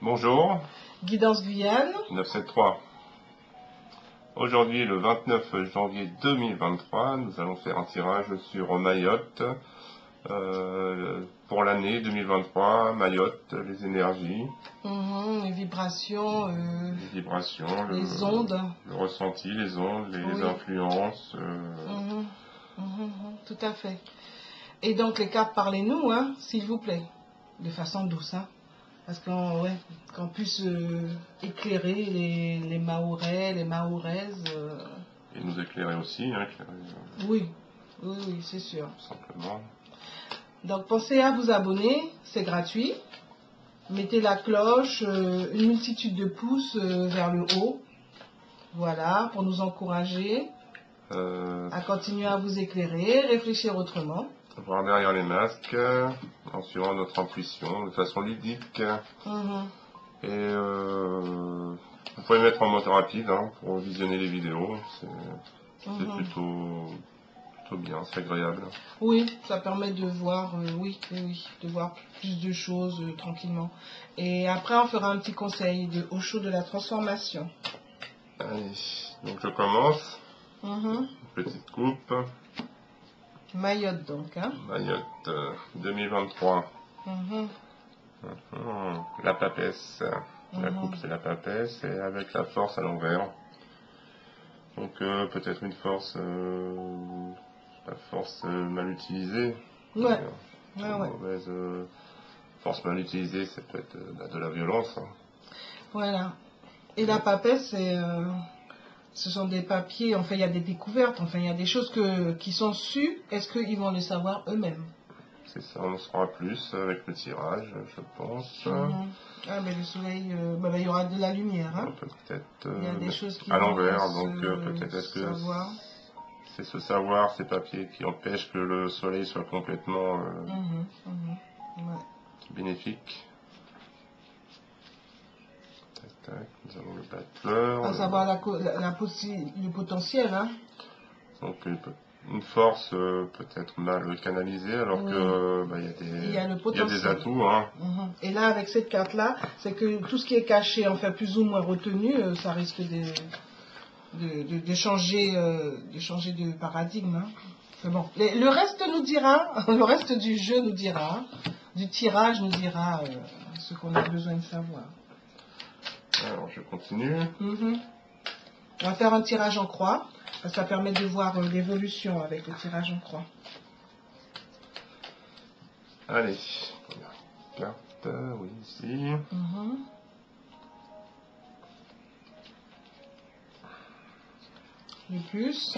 Bonjour, Guidance Guyane. 973. Aujourd'hui, le 29 janvier 2023, nous allons faire un tirage sur Mayotte pour l'année 2023. Mayotte, les énergies, Les vibrations, les ondes. le ressenti, les ondes, les Oui. influences. Tout à fait. Et donc les cartes, parlez-nous, hein, s'il vous plaît, de façon douce, hein, parce qu'on puisse éclairer les Mahorais, les Mahoraises. Et nous éclairer aussi, hein, Oui, c'est sûr. simplement. Donc pensez à vous abonner, c'est gratuit. Mettez la cloche, une multitude de pouces vers le haut. Voilà, pour nous encourager à continuer à vous éclairer, réfléchir autrement. Voir derrière les masques, en suivant notre intuition de façon ludique. Et vous pouvez mettre en mode rapide pour visionner les vidéos. C'est plutôt bien, c'est agréable. Oui, ça permet de voir, de voir plus de choses tranquillement. Et après, on fera un petit conseil de Osho de la transformation. Allez, donc je commence. Une petite coupe. Mayotte donc, hein. Mayotte 2023. La papesse. La coupe c'est la papesse et avec la force à l'envers. Donc peut-être une force, la force mal utilisée. Ouais. Mauvaise force mal utilisée, c'est peut-être de la violence. Voilà. Et la papesse, ce sont des papiers, enfin il y a des découvertes, enfin il y a des choses qui sont sues. Est-ce qu'ils vont le savoir eux-mêmes? C'est ça, on en saura plus avec le tirage, je pense. Ah, mais le soleil, il y aura de la lumière. Hein. Peut-être il y a des choses qui à vont l'envers, donc peut-être est-ce que savoir. c'est ce savoir, ces papiers qui empêchent que le soleil soit complètement bénéfique. Tac, tac, nous avons le battleur. À savoir le potentiel. Hein. Donc une force peut-être mal canalisée, alors que il y a des atouts. Et là, avec cette carte-là, c'est que tout ce qui est caché, enfin plus ou moins retenu, ça risque de changer de paradigme. Hein. Mais bon, le reste nous dira, le reste du jeu nous dira, du tirage nous dira ce qu'on a besoin de savoir. Alors je continue. On va faire un tirage en croix. Ça permet de voir l'évolution avec le tirage en croix. Allez, première carte, oui, ici. Le plus.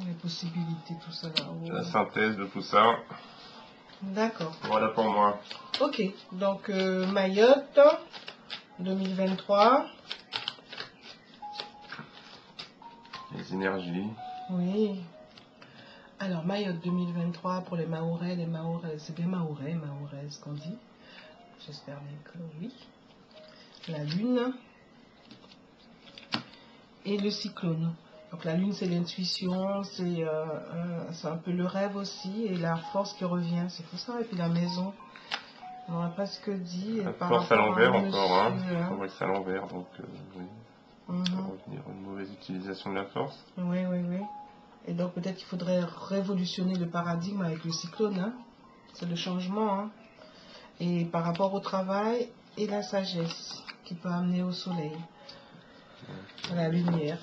Les possibilités, tout ça là-haut. La synthèse de tout ça. D'accord. Voilà pour moi. Ok, donc Mayotte 2023. Les énergies. Oui. Alors Mayotte 2023 pour les Mahorais, c'est bien Mahorais ce qu'on dit. J'espère bien que oui. La lune et le cyclone. Donc la lune c'est l'intuition, c'est un peu le rêve aussi et la force qui revient, c'est tout ça. Et puis la maison, on n'a pas ce que dit. La par force à rapport l'envers un encore, monsieur, il faudrait que c'est à l'envers, donc oui. Ça va revenir une mauvaise utilisation de la force. Oui. Et donc peut-être qu'il faudrait révolutionner le paradigme avec le cyclone, hein. C'est le changement. Hein. Et par rapport au travail et la sagesse qui peut amener au soleil, à la lumière.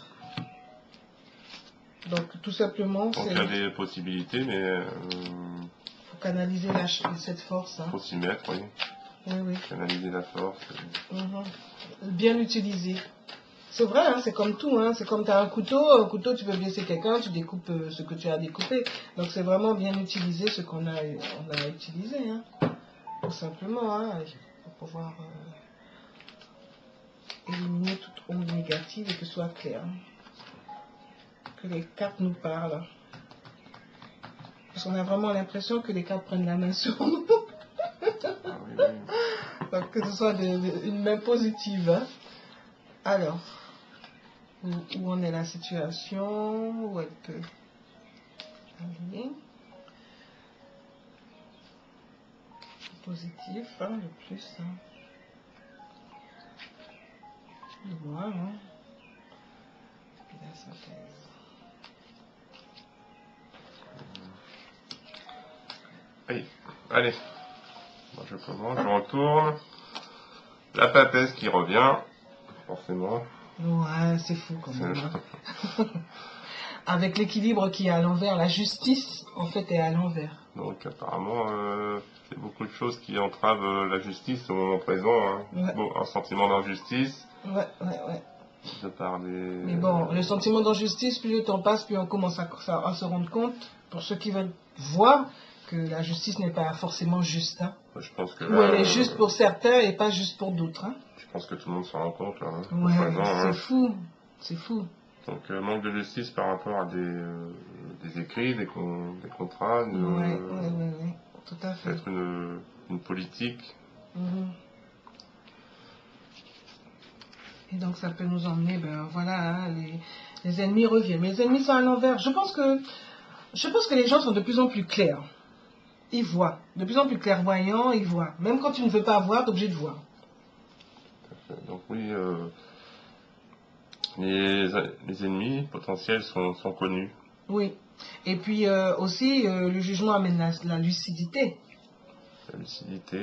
Donc tout simplement, Donc il y a des possibilités, mais faut canaliser cette force. Hein. Faut s'y mettre, oui. Oui. Canaliser la force. Bien l'utiliser. C'est vrai, hein, c'est comme tout. Hein. C'est comme tu as un couteau, tu veux blesser quelqu'un, tu découpes ce que tu as découpé. Donc c'est vraiment bien utiliser ce qu'on a utilisé. Hein. Tout simplement, hein, pour pouvoir éliminer toute onde négative et que ce soit clair. Que les cartes nous parlent. Parce qu'on a vraiment l'impression que les cartes prennent la main sur nous. Oui. Donc que ce soit une main positive. Hein. Alors, où en est la situation, où elle peut aller. positif, hein, le plus. Hein. Voilà. Hein. Et puis la synthèse. Oui, allez. Moi, je commence, je retourne. La papesse qui revient, forcément. Ouais, c'est fou quand même. Hein. Avec l'équilibre qui est à l'envers, la justice, en fait, est à l'envers. Donc, apparemment, il y a beaucoup de choses qui entravent la justice au moment présent. Hein. Ouais. Bon, un sentiment d'injustice. Ouais. De par des... Mais bon, le sentiment d'injustice, plus le temps passe, plus on commence à se rendre compte, pour ceux qui veulent voir, que la justice n'est pas forcément juste. Hein. Je pense que ou elle est juste pour certains et pas juste pour d'autres. Hein. Je pense que tout le monde s'en rend compte. Là, hein, ouais, c'est hein. fou. C'est fou. Donc, manque de justice par rapport à des écrits, des contrats. Ouais, tout à fait. Peut-être une politique. Et donc, ça peut nous emmener, ben voilà, hein, les ennemis reviennent. Mais les ennemis sont à l'envers. Je pense que les gens sont de plus en plus clairs. Ils voient. De plus en plus clairvoyants, ils voient. Même quand tu ne veux pas voir, tu es obligé de voir. Donc oui, les ennemis potentiels sont connus. Oui. Et puis aussi, le jugement amène la lucidité. La lucidité,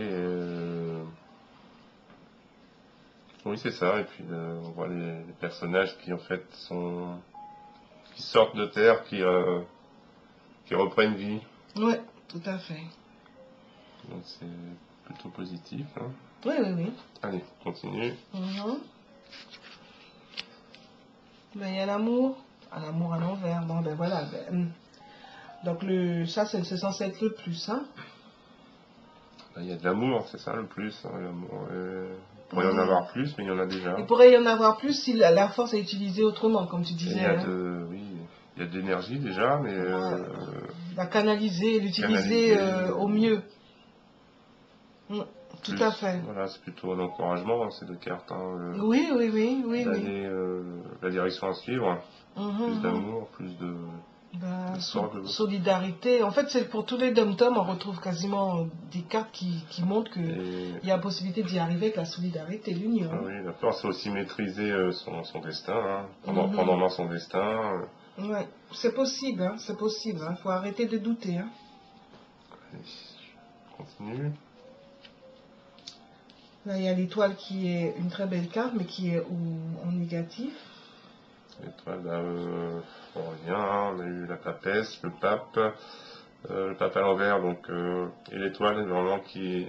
oui c'est ça. Et puis on voit les personnages qui en fait qui sortent de terre, qui reprennent vie. Oui, tout à fait. Donc c'est plutôt positif. Hein. Oui. Allez, continue. Ben, il y a l'amour. L'amour à l'envers. Bon, ben voilà. Donc, ça, c'est censé être le plus. Hein. Ben, il y a de l'amour, c'est ça le plus. Hein, l'amour. Il pourrait y en avoir plus, mais il y en a déjà. Il pourrait y en avoir plus si la force est utilisée autrement, comme tu disais. Il y a de l'énergie déjà, mais... la canaliser, l'utiliser au mieux. Tout à fait. Voilà, c'est plutôt un encouragement, hein, ces deux cartes. Hein, oui. La direction à suivre. Plus d'amour, plus de... solidarité. En fait, c'est pour tous les dom-toms, on retrouve quasiment des cartes qui montrent qu'il y a possibilité d'y arriver avec la solidarité, l'union. Ah oui, la force, c'est aussi maîtriser son destin, hein, prendre en main son destin. Ouais, c'est possible, hein, c'est possible. Il faut arrêter de douter. Hein. Allez, je continue. Là, il y a l'étoile qui est une très belle carte, mais qui est en négatif. L'étoile, on revient, hein, on a eu la papesse, le pape à l'envers, donc, et l'étoile, vraiment, qui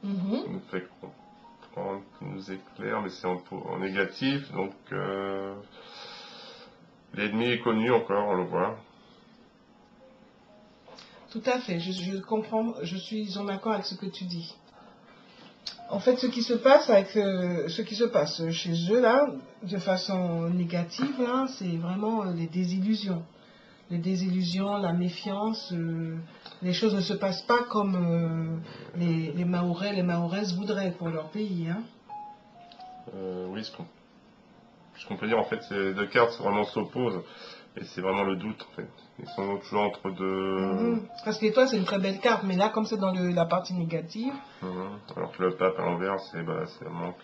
nous fait comprendre, qui nous éclaire, mais c'est en négatif, donc l'ennemi est connu encore, on le voit. Tout à fait, je comprends, je suis en accord avec ce que tu dis. En fait, ce qui se passe chez eux, là, de façon négative, là, c'est vraiment les désillusions. Les désillusions, la méfiance, les choses ne se passent pas comme les Mahorais, les Mahoraises voudraient pour leur pays. Hein. Oui, ce qu'on peut dire, en fait, ces deux cartes vraiment s'opposent. Et c'est vraiment le doute, en fait. Ils sont toujours entre deux... Parce que toi, c'est une très belle carte, mais là, comme c'est dans la partie négative... Alors que le pape à l'envers, c'est un manque...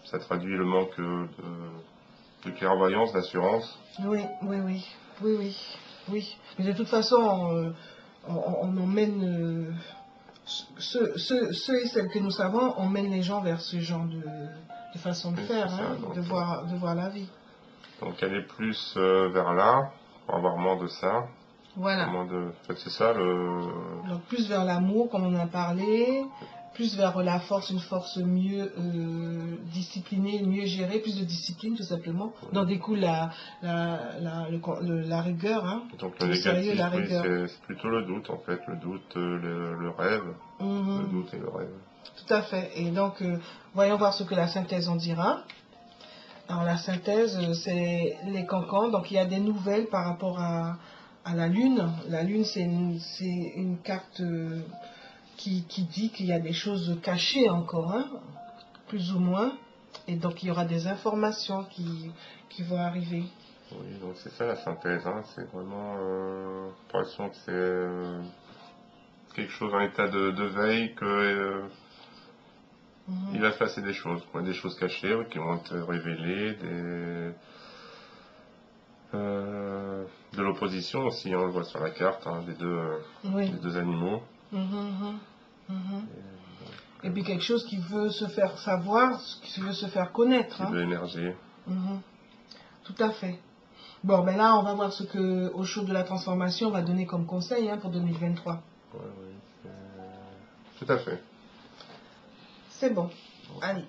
ça traduit le manque de clairvoyance, d'assurance. Oui. Mais de toute façon, on emmène... ceux et celles que nous savons, on mène les gens vers ce genre de façon de faire, hein, de voir la vie. Donc elle est plus vers là, pour avoir moins de ça. Voilà. En fait, c'est ça Donc plus vers l'amour, comme on en a parlé, plus vers la force, une force mieux disciplinée, mieux gérée, plus de discipline tout simplement. Dont découle la rigueur. Hein, donc le négatif, c'est plutôt le doute en fait, le doute, le rêve, le doute et le rêve. Tout à fait. Et donc, voyons voir ce que la synthèse en dira. Alors la synthèse, c'est les cancans. Donc il y a des nouvelles par rapport à la Lune. La Lune, c'est une carte qui dit qu'il y a des choses cachées encore, hein, plus ou moins. Et donc il y aura des informations qui vont arriver. Oui, donc c'est ça la synthèse. Hein. C'est vraiment l'impression que quelque chose en état de veille, que il va se passer des choses, quoi, des choses cachées qui vont être révélées, de l'opposition aussi, on le voit sur la carte, hein, des deux animaux. Et puis quelque chose qui veut se faire savoir, qui veut se faire connaître. Qui veut émerger. Tout à fait. Bon, ben là, on va voir ce que Osho de la transformation va donner comme conseil pour 2023. Oui, tout à fait. C'est bon. Allez.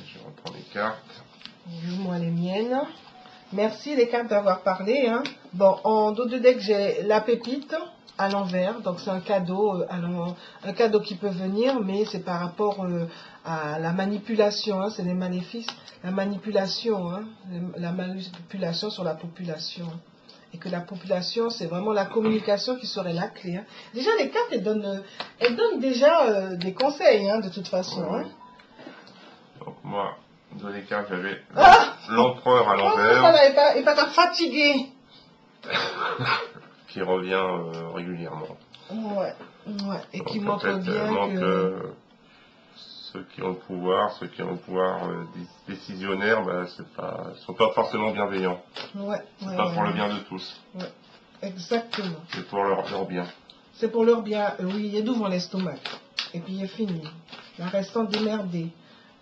Je reprends les cartes. Moi les miennes. Merci les cartes d'avoir parlé. Bon, en dos de deck, j'ai la pépite à l'envers. Donc c'est un cadeau, un cadeau qui peut venir, mais c'est par rapport à la manipulation. C'est les maléfices, la manipulation, la manipulation sur la population. Et que la population, c'est vraiment la communication qui serait la clé. Déjà, les cartes, elles donnent déjà des conseils, de toute façon. Oui. Donc moi, dans les cartes, j'avais l'empereur à l'envers. Ça n'est pas fatigué. Qui revient régulièrement. Ouais. Et donc, qui montre bien que ceux qui ont le pouvoir décisionnaire, sont pas forcément bienveillants. C'est pas pour le bien de tous. Ouais. Exactement. C'est pour leur bien. C'est pour leur bien. Oui, il est devant l'estomac. Et puis il est fini. Il restant démerdé.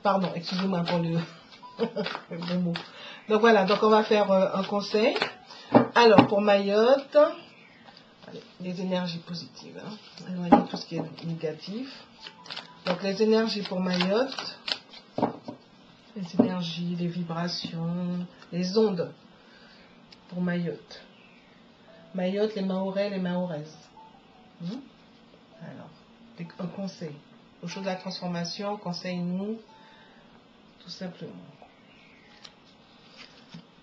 Pardon, excusez-moi pour le bon mot. Donc voilà, donc on va faire un conseil. Alors pour Mayotte, les énergies positives. Éloigner tout ce qui est négatif. Donc les énergies pour Mayotte, les énergies, les vibrations, les ondes pour Mayotte. Mayotte, les Mahorais, les Mahoraises. Alors, un conseil. Au chose de la transformation, conseille-nous, tout simplement.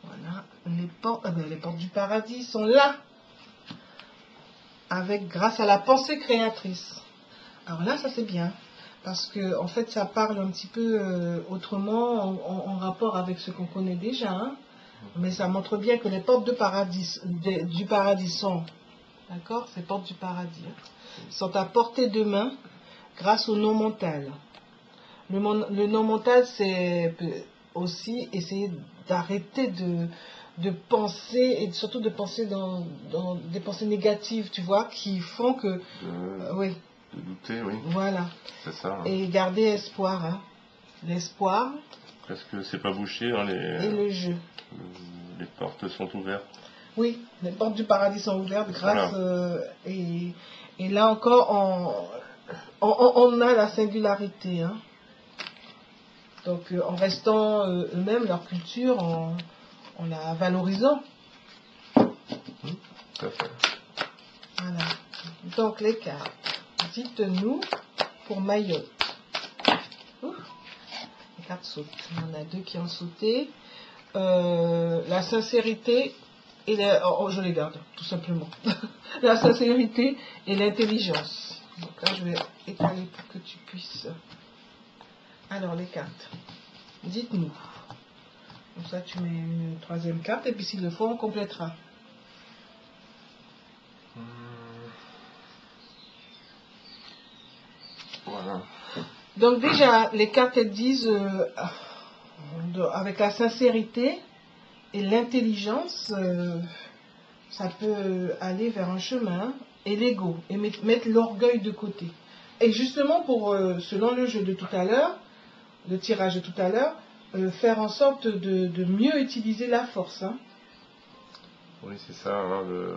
Voilà, les portes du paradis sont là, grâce à la pensée créatrice. Alors là, ça c'est bien. Parce que en fait, ça parle un petit peu autrement, en rapport avec ce qu'on connaît déjà. Mais ça montre bien que les portes du paradis sont, d'accord, ces portes du paradis sont à portée de main grâce au non mental. Le non mental, c'est aussi essayer d'arrêter de penser, et surtout de penser dans des pensées négatives, tu vois, qui font que... oui. De douter, oui. Voilà. C'est ça. Et garder espoir. L'espoir. Parce que c'est pas bouché, et le jeu. Les portes sont ouvertes. Oui, les portes du paradis sont ouvertes grâce... et là encore, on a la singularité. Donc en restant eux-mêmes, leur culture, en la valorisant. Tout à fait. Voilà. Donc les cartes. Dites-nous pour Mayotte. Les cartes sautent. Il y en a deux qui ont sauté. La sincérité et je les garde, tout simplement. La sincérité et l'intelligence. Donc là, je vais étaler pour que tu puisses... Alors, les cartes. Dites-nous. Comme ça, tu mets une troisième carte et puis s'il le faut, on complétera. Voilà. Donc déjà, les cartes, elles disent, avec la sincérité et l'intelligence, ça peut aller vers un chemin, et l'ego, et mettre l'orgueil de côté. Et justement, selon le jeu de tout à l'heure, le tirage de tout à l'heure, faire en sorte de mieux utiliser la force. Oui, c'est ça, de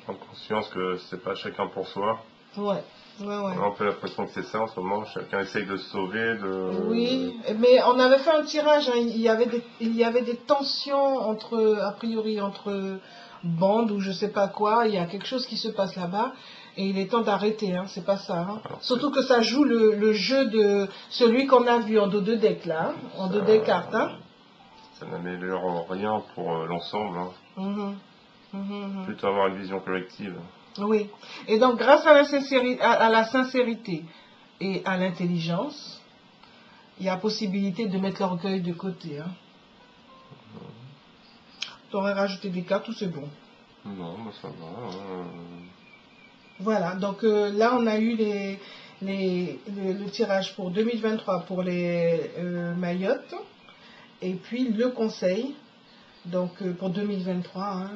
prendre conscience que c'est pas chacun pour soi. Ouais. On a un peu l'impression que c'est ça en ce moment, chacun essaye de se sauver. Oui, mais on avait fait un tirage, il y avait des tensions a priori entre bandes ou je sais pas quoi, il y a quelque chose qui se passe là-bas, et il est temps d'arrêter, c'est pas ça. Surtout que ça joue le jeu de celui qu'on a vu en dos de deck là, en dos de cartes. Ça n'améliore rien pour l'ensemble. Plutôt avoir une vision collective. Oui, et donc grâce à la sincérité et à l'intelligence, il y a possibilité de mettre l'orgueil de côté. Tu aurais rajouté des cartes ou c'est bon? Non, bah ça va. Voilà, donc là on a eu le tirage pour 2023 pour les Mayotte et puis le conseil donc pour 2023. Hein.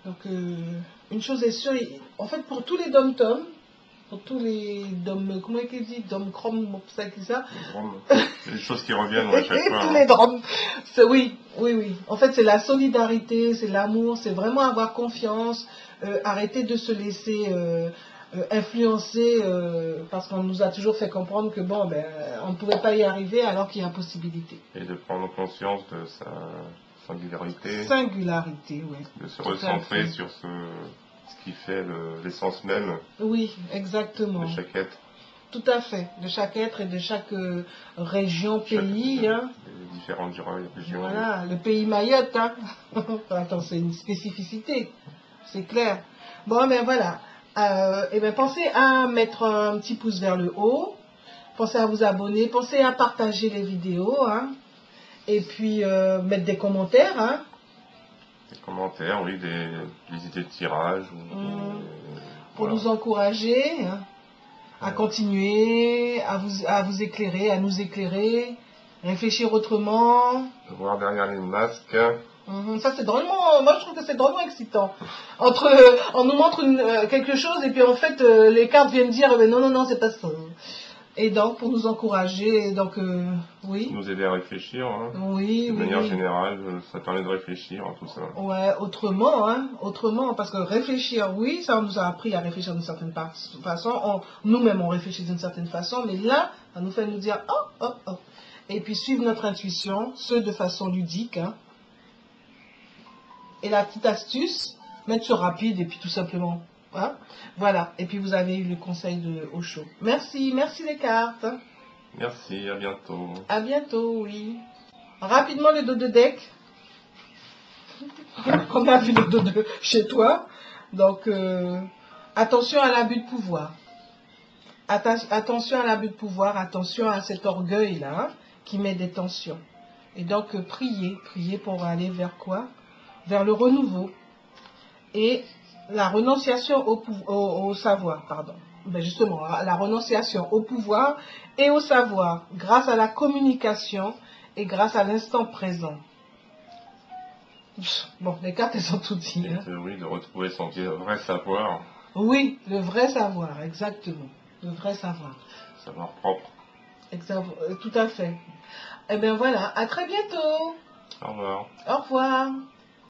Donc une chose est sûre, en fait pour tous les dom-toms, pour tous les dom, comment est-ce qu'il dit, dom-crom, ça. Les choses qui reviennent à chaque fois. Tous les drômes. Oui, oui, oui. En fait c'est la solidarité, c'est l'amour, c'est vraiment avoir confiance, arrêter de se laisser influencer parce qu'on nous a toujours fait comprendre que bon, ben, on ne pouvait pas y arriver alors qu'il y a possibilité. Et de prendre conscience de sa singularité. Singularité, oui. De se recentrer sur ce qui fait l'essence même. Oui, exactement. De chaque être. Tout à fait. De chaque être et de chaque région, pays. Hein. Les différentes régions. Voilà, le pays Mayotte. Hein. Attends, c'est une spécificité. C'est clair. Bon, ben voilà. Et ben pensez à mettre un petit pouce vers le haut. Pensez à vous abonner. Pensez à partager les vidéos. Hein. Et puis mettre des commentaires. Hein. Des commentaires, oui, des idées de tirage. Pour nous encourager hein, à continuer, à vous éclairer, à nous éclairer, réfléchir autrement. Voir derrière les masques. Ça c'est drôlement, moi je trouve que c'est drôlement excitant. On nous montre quelque chose et puis en fait les cartes viennent dire non, non, non, c'est pas ça. Et donc pour nous encourager, donc oui. Nous aider à réfléchir. Hein. Oui, de oui. manière générale, ça permet de réfléchir à tout ça. Ouais, autrement, hein, autrement, parce que réfléchir, oui, ça on nous a appris à réfléchir d'une certaine façon. Nous-mêmes on réfléchit d'une certaine façon, mais là, ça nous fait nous dire oh, oh, oh. Et puis suivre notre intuition, ce de façon ludique. Hein. Et la petite astuce, mettre sur rapide et puis tout simplement. Hein. Voilà. Et puis vous avez eu le conseil de Osho. Merci, merci les cartes. Merci, à bientôt. À bientôt, oui. Rapidement le dos de deck. On a vu le dos de chez toi. Donc, attention à l'abus de pouvoir. Attention à l'abus de pouvoir, attention à cet orgueil-là hein, qui met des tensions. Et donc, priez pour aller vers quoi? Vers le renouveau et la renonciation au savoir, pardon. Ben justement, la renonciation au pouvoir et au savoir grâce à la communication et grâce à l'instant présent. Bon, les cartes, elles sont toutes dites. Hein. Oui, de retrouver son vrai savoir. Oui, le vrai savoir, exactement. Le vrai savoir. Savoir propre. Tout à fait. Eh bien voilà, à très bientôt. Au revoir. Au revoir.